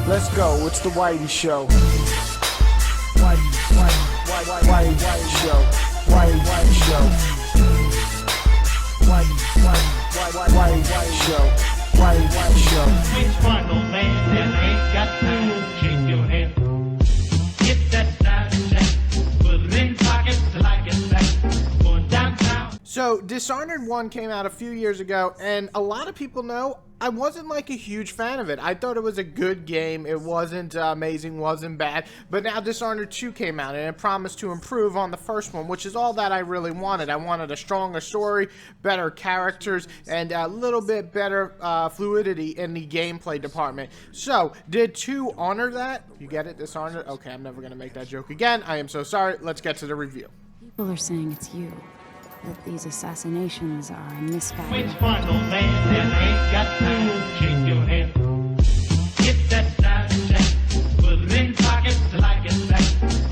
Let's go. It's the Whitey Show. Whitey Show. Whitey Show. Whitey Show. Whitey Show. Which one, old man, that ain't got time? Shake your head. Get that side check. Put it in pockets till I get back. Going downtown. So, Dishonored 1 came out a few years ago, and a lot of people know I wasn't like a huge fan of it. I thought it was a good game. It wasn't amazing, wasn't bad. But now Dishonored 2 came out, and it promised to improve on the first one, which is all that I really wanted. I wanted a stronger story, better characters, and a little bit better fluidity in the gameplay department. So, did 2 honor that? You get it, Dishonored? Okay, I'm never going to make that joke again. I am so sorry. Let's get to the review. People are saying it's you. That these assassinations are misguided. Which one, old man, that ain't got time? Shake your head. Get that side check. Put it in pockets till I get back.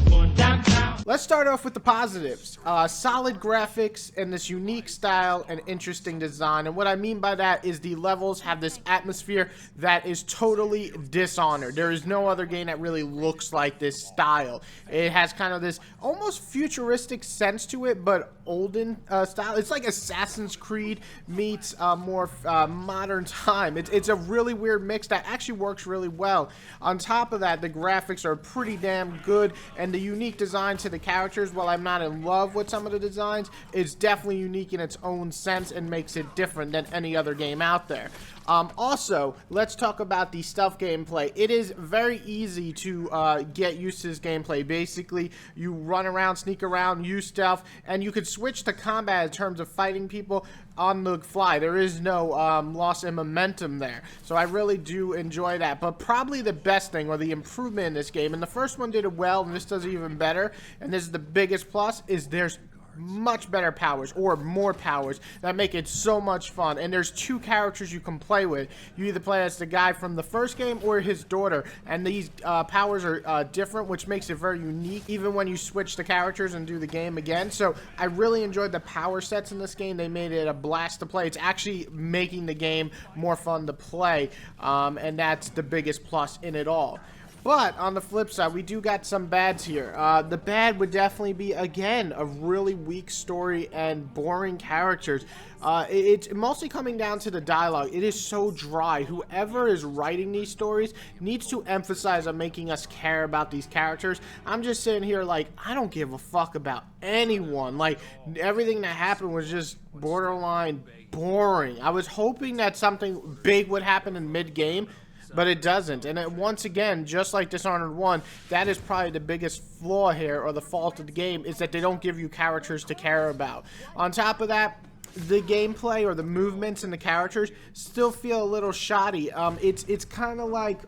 Going downtown. Let's start off with the positives. Solid graphics and this unique style and interesting design. And what I mean by that is the levels have this atmosphere that is totally Dishonored. There is no other game that really looks like this style. It has kind of this almost futuristic sense to it, but olden style. It's like Assassin's Creed meets more modern time. It's a really weird mix that actually works really well. On top of that, the graphics are pretty damn good, and the unique design to the characters, while I'm not in love with some of the designs, is definitely unique in its own sense and makes it different than any other game out there. Also, let's talk about the stealth gameplay. It is very easy to get used to this gameplay. Basically, you run around, sneak around, use stealth, and you could switch to combat in terms of fighting people on the fly. There is no loss in momentum there. So I really do enjoy that. But probably the best thing, or the improvement in this game, and the first one did it well, and this does it even better, and this is the biggest plus, is there's much better powers, or more powers, that make it so much fun. And there's 2 characters you can play with. You either play as the guy from the first game or his daughter, and these powers are different, which makes it very unique even when you switch the characters and do the game again. So I really enjoyed the power sets in this game. They made it a blast to play. It's actually making the game more fun to play, and that's the biggest plus in it all. But on the flip side, we do got some bads here. The bad would definitely be, again, a really weak story and boring characters. It's mostly coming down to the dialogue. It is so dry. Whoever is writing these stories needs to emphasize on making us care about these characters. I'm just sitting here like, I don't give a fuck about anyone. Like, everything that happened was just borderline boring. I was hoping that something big would happen in mid-game, but it doesn't. And once again, just like Dishonored 1, that is probably the biggest flaw here, or the fault of the game, is that they don't give you characters to care about. On top of that, the gameplay or the movements and the characters still feel a little shoddy. It's kind of like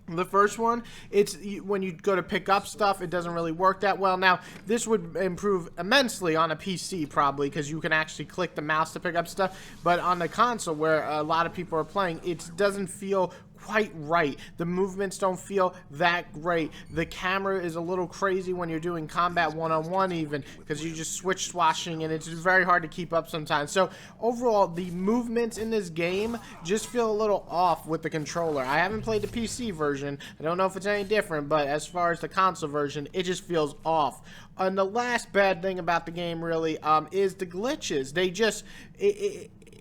the first one. It's when you go to pick up stuff, it doesn't really work that well. Now, this would improve immensely on a PC probably, because you can actually click the mouse to pick up stuff. But on the console, where a lot of people are playing, it doesn't feel quite right. The movements don't feel that great. The camera is a little crazy when you're doing combat one-on-one even, because you just switch swashing, and it's very hard to keep up sometimes. So overall, the movements in this game just feel a little off with the controller. I haven't played the PC version. I don't know if it's any different, but as far as the console version, it just feels off. And the last bad thing about the game really is the glitches. They just...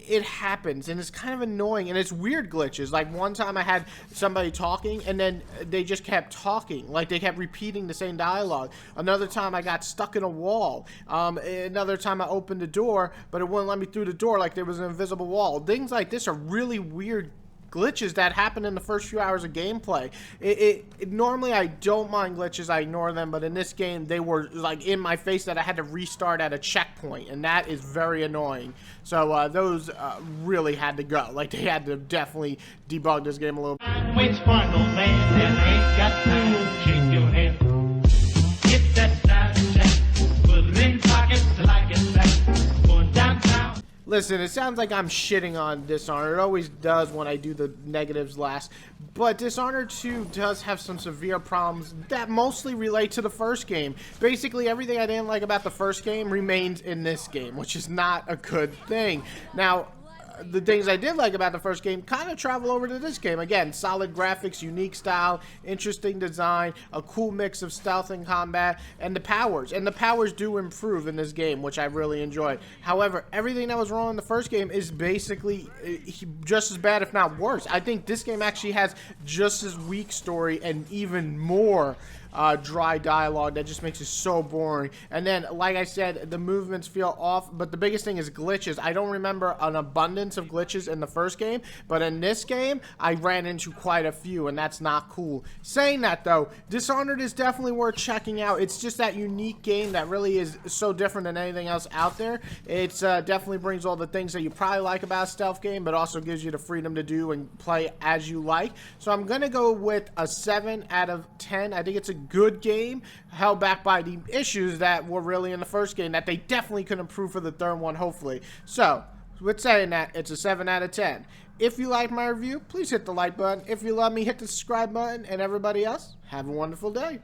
It happens, and it's kind of annoying, and it's weird glitches. Like, one time I had somebody talking, and then they just kept talking. Like, they kept repeating the same dialogue. Another time I got stuck in a wall. Another time I opened the door, but it wouldn't let me through the door, like there was an invisible wall. Things like this are really weird glitches that happen in the first few hours of gameplay. Normally I don't mind glitches, I ignore them, but in this game they were like in my face that I had to restart at a checkpoint, and that is very annoying. So those really had to go. Like, they had to definitely debug this game a little. Which one, old man, that ain't got time? Shake your head. Get that side check. Put it in pockets till I get back. Going downtown. Listen, it sounds like I'm shitting on Dishonored. It always does when I do the negatives last. But Dishonored 2 does have some severe problems that mostly relate to the first game. Basically, everything I didn't like about the first game remains in this game, which is not a good thing. Now, the things I did like about the first game kind of travel over to this game. Again, solid graphics, unique style, interesting design, a cool mix of stealth and combat, and the powers. And the powers do improve in this game, which I really enjoyed. However, everything that was wrong in the first game is basically just as bad, if not worse. I think this game actually has just as weak story and even more dry dialogue that just makes it so boring. And then, like I said, the movements feel off, but the biggest thing is glitches. I don't remember an abundance of glitches in the first game, but in this game, I ran into quite a few, and that's not cool. Saying that, though, Dishonored is definitely worth checking out. It's just that unique game that really is so different than anything else out there. It's definitely brings all the things that you probably like about a stealth game, but also gives you the freedom to do and play as you like. So I'm going to go with a 7 out of 10. I think it's a good game, held back by the issues that were really in the first game that they definitely could improve for the third one, hopefully. So, with saying that, it's a 7 out of 10. If you like my review, please hit the like button. If you love me, hit the subscribe button. And everybody else, have a wonderful day.